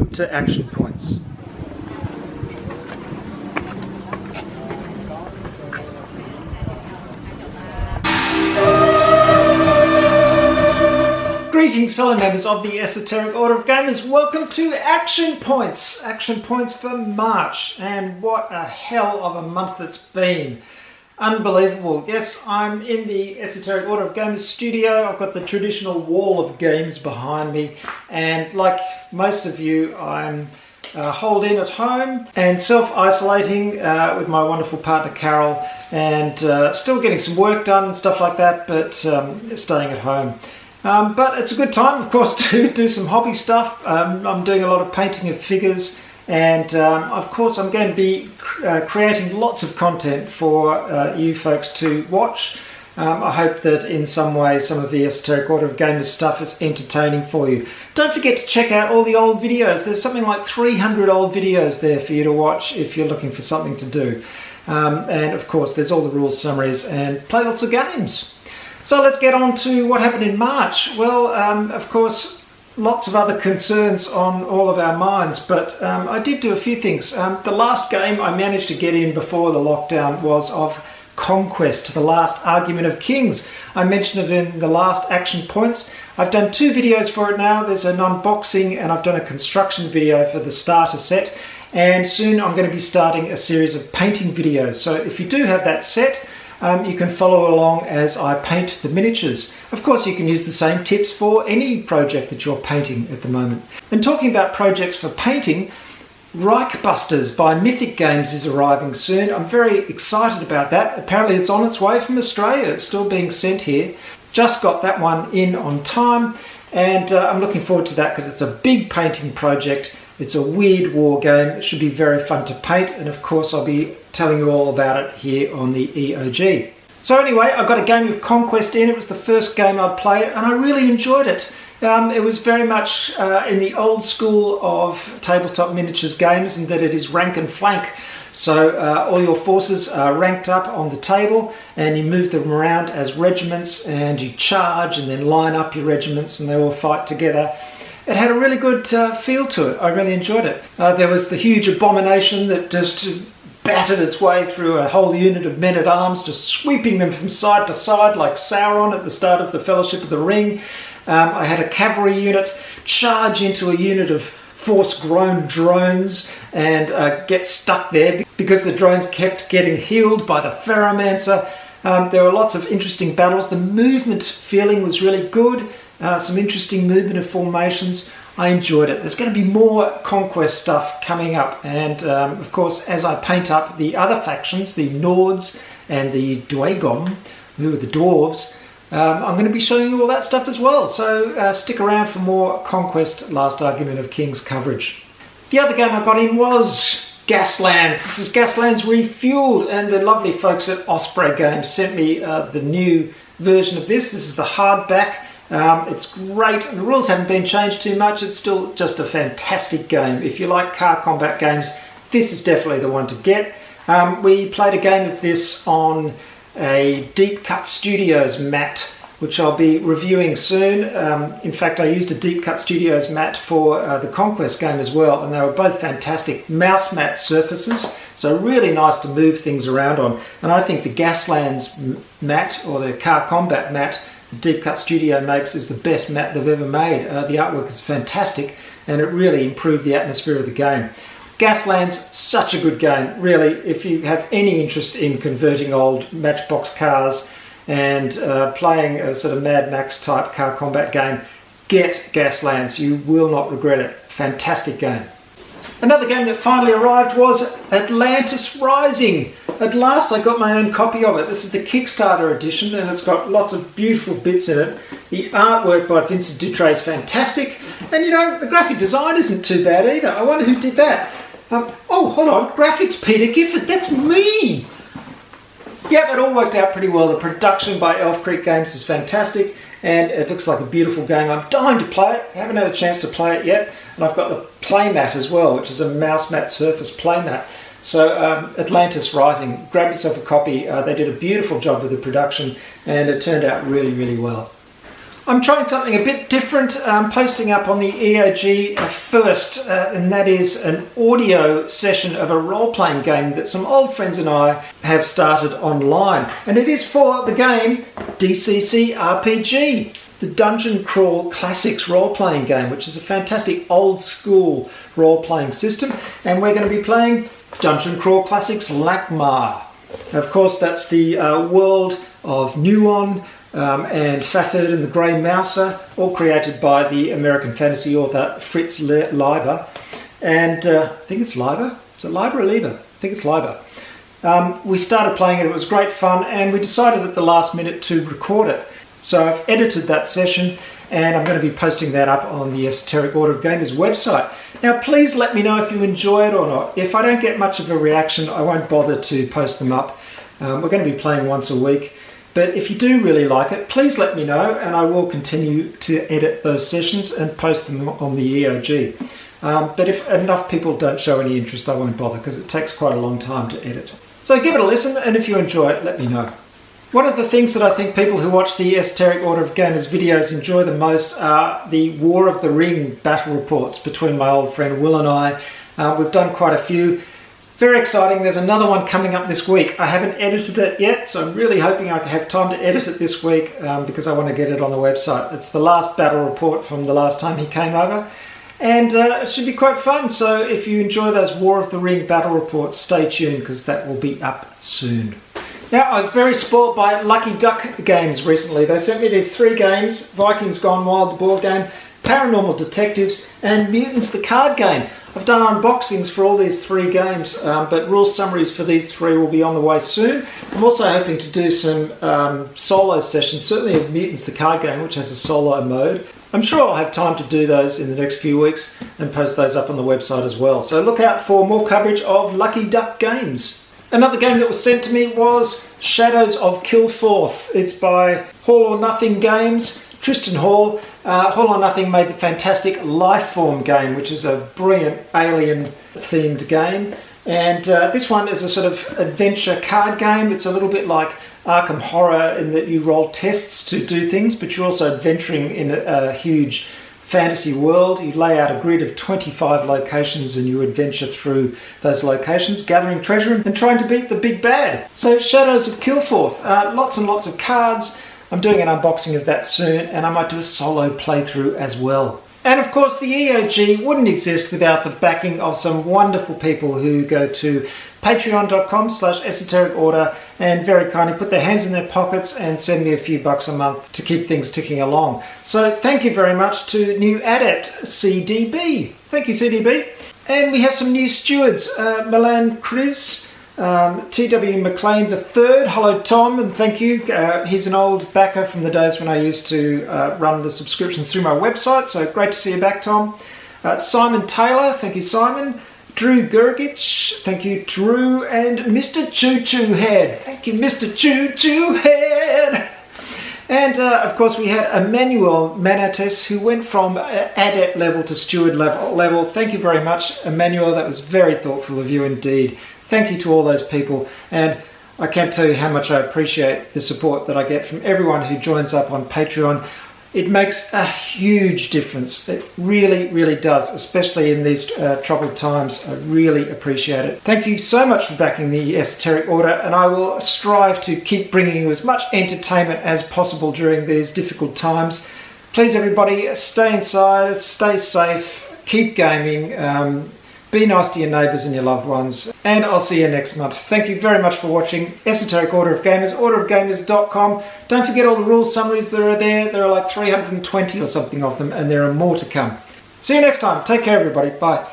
welcome to Action Points. Greetings fellow members of the Esoteric Order of Gamers, welcome to Action Points! Action Points for March, and what a hell of a month it's been. Unbelievable. Yes, I'm in the Esoteric Order of Gamers studio. I've got the traditional wall of games behind me, and like most of you, I'm holed in at home and self-isolating with my wonderful partner Carol, and still getting some work done and stuff like that, but staying at home. But it's a good time, of course, to do some hobby stuff. I'm doing a lot of painting of figures, and of course I'm going to be creating lots of content for you folks to watch. I hope that in some way some of the Esoteric Order of Gamers stuff is entertaining for you. Don't forget to check out all the old videos. There's something like 300 old videos there for you to watch if you're looking for something to do. And of course there's all the rules summaries, and play lots of games. So let's get on to what happened in March. Well, of course, lots of other concerns on all of our minds, but I did do a few things. The last game I managed to get in before the lockdown was of Conquest, the last Argument of Kings. I mentioned it in the last Action Points. I've done 2 videos for it now. There's an unboxing, and I've done a construction video for the starter set. And soon I'm going to be starting a series of painting videos. So if you do have that set, you can follow along as I paint the miniatures. Of course, you can use the same tips for any project that you're painting at the moment. And talking about projects for painting, Reichbusters by Mythic Games is arriving soon. I'm very excited about that. Apparently it's on its way from Australia. It's still being sent here. Just got that one in on time, and I'm looking forward to that because it's a big painting project. It's a weird war game. It should be very fun to paint, and of course I'll be telling you all about it here on the EOG. So anyway, I got a game of Conquest in. It was the first game I'd played, and I really enjoyed it. It was very much in the old school of tabletop miniatures games, in that it is rank and flank. So all your forces are ranked up on the table, and you move them around as regiments, and you charge and then line up your regiments, and they all fight together. It had a really good feel to it. I really enjoyed it. There was the huge abomination that just battered its way through a whole unit of men-at-arms, just sweeping them from side to side like Sauron at the start of the Fellowship of the Ring. I had a cavalry unit charge into a unit of force-grown drones and get stuck there because the drones kept getting healed by the Ferromancer. There were lots of interesting battles. The movement feeling was really good. Some interesting movement of formations. I enjoyed it. There's going to be more Conquest stuff coming up, and of course as I paint up the other factions, the Nords and the Dwagon, who are the dwarves, I'm going to be showing you all that stuff as well. So stick around for more Conquest Last Argument of Kings coverage. The other game I got in was Gaslands. This is Gaslands Refueled, and the lovely folks at Osprey Games sent me the new version of this. This is the hardback. It's great. The rules haven't been changed too much. It's still just a fantastic game. If you like car combat games, this is definitely the one to get. We played a game of this on a Deep Cut Studios mat, which I'll be reviewing soon. In fact, I used a Deep Cut Studios mat for the Conquest game as well, and they were both fantastic mouse mat surfaces, so really nice to move things around on. And I think the Gaslands mat, or the car combat mat, the Deep Cut Studio makes, is the best mat they've ever made. The artwork is fantastic, and it really improved the atmosphere of the game. Gaslands, such a good game, really. If you have any interest in converting old Matchbox cars and playing a sort of Mad Max type car combat game, get Gaslands. You will not regret it. Fantastic game. Another game that finally arrived was Atlantis Rising. At last I got my own copy of it. This is the Kickstarter edition, and it's got lots of beautiful bits in it. The artwork by Vincent Dutre is fantastic, and you know, the graphic design isn't too bad either. I wonder who did that. Oh, hold on, graphics Peter Gifford, that's me! Yep, it all worked out pretty well. The production by Elf Creek Games is fantastic, and it looks like a beautiful game. I'm dying to play it. I haven't had a chance to play it yet, and I've got the playmat as well, which is a mouse mat surface playmat. So Atlantis Rising, grab yourself a copy. They did a beautiful job with the production, and it turned out really, really well. I'm trying something a bit different. I'm posting up on the EOG first, and that is an audio session of a role-playing game that some old friends and I have started online. And it is for the game DCC RPG, the Dungeon Crawl Classics role-playing game, which is a fantastic old-school role-playing system. And we're going to be playing Dungeon Crawl Classics Lankhmar. Of course, that's the world of Nuon, and Fafhrd and the Grey Mouser, all created by the American fantasy author Fritz Leiber. And I think it's Leiber. Is it Leiber or Lieber? I think it's Leiber. We started playing it, it was great fun, and we decided at the last minute to record it. So I've edited that session, and I'm going to be posting that up on the Esoteric Order of Gamers website. Now, please let me know if you enjoy it or not. If I don't get much of a reaction, I won't bother to post them up. We're going to be playing once a week. But if you do really like it, please let me know, and I will continue to edit those sessions and post them on the EOG. But if enough people don't show any interest, I won't bother, because it takes quite a long time to edit. So give it a listen, and if you enjoy it, let me know. One of the things that I think people who watch the Esoteric Order of Gamers videos enjoy the most are the War of the Ring battle reports between my old friend Will and I. We've done quite a few. Very exciting. There's another one coming up this week. I haven't edited it yet, so I'm really hoping I can have time to edit it this week because I want to get it on the website. It's the last battle report from the last time he came over, and it should be quite fun. So if you enjoy those War of the Ring battle reports, stay tuned because that will be up soon. Now, I was very spoiled by Lucky Duck Games recently. They sent me these 3 games: Vikings Gone Wild, the board game, Paranormal Detectives, and Mutants, the card game. I've done unboxings for all these 3 games, but rule summaries for these 3 will be on the way soon. I'm also hoping to do some solo sessions, certainly of Mutants, the card game, which has a solo mode. I'm sure I'll have time to do those in the next few weeks and post those up on the website as well. So look out for more coverage of Lucky Duck Games. Another game that was sent to me was Shadows of Kilforth. It's by Hall or Nothing Games, Tristan Hall. Hall or Nothing made the fantastic Lifeform game, which is a brilliant alien-themed game. And this one is a sort of adventure card game. It's a little bit like Arkham Horror in that you roll tests to do things, but you're also adventuring in a huge fantasy world. You lay out a grid of 25 locations and you adventure through those locations, gathering treasure and trying to beat the big bad. So Shadows of Kilforth, lots and lots of cards. I'm doing an unboxing of that soon, and I might do a solo playthrough as well. And of course, the EOG wouldn't exist without the backing of some wonderful people who go to patreon.com/esotericorder and very kindly put their hands in their pockets and send me a few bucks a month to keep things ticking along. So thank you very much to New Adept CDB. Thank you, CDB. And we have some new stewards, Milan Chris, T.W. McLean III, hello Tom, and thank you. He's an old backer from the days when I used to run the subscriptions through my website, so great to see you back, Tom. Simon Taylor, thank you, Simon. Drew Gergich, thank you, Drew. And Mr. Choo Choo Head, thank you, Mr. Choo Choo Head. And of course we had Emmanuel Manates, who went from adept level to steward level. Thank you very much, Emmanuel, that was very thoughtful of you indeed. Thank you to all those people, and I can't tell you how much I appreciate the support that I get from everyone who joins up on Patreon. It makes a huge difference. It really, really does, especially in these troubled times. I really appreciate it. Thank you so much for backing the Esoteric Order, and I will strive to keep bringing you as much entertainment as possible during these difficult times. Please, everybody, stay inside, stay safe, keep gaming, be nice to your neighbours and your loved ones, and I'll see you next month. Thank you very much for watching Esoteric Order of Gamers, orderofgamers.com. Don't forget all the rule summaries that are there. There are like 320 or something of them, and there are more to come. See you next time. Take care, everybody. Bye.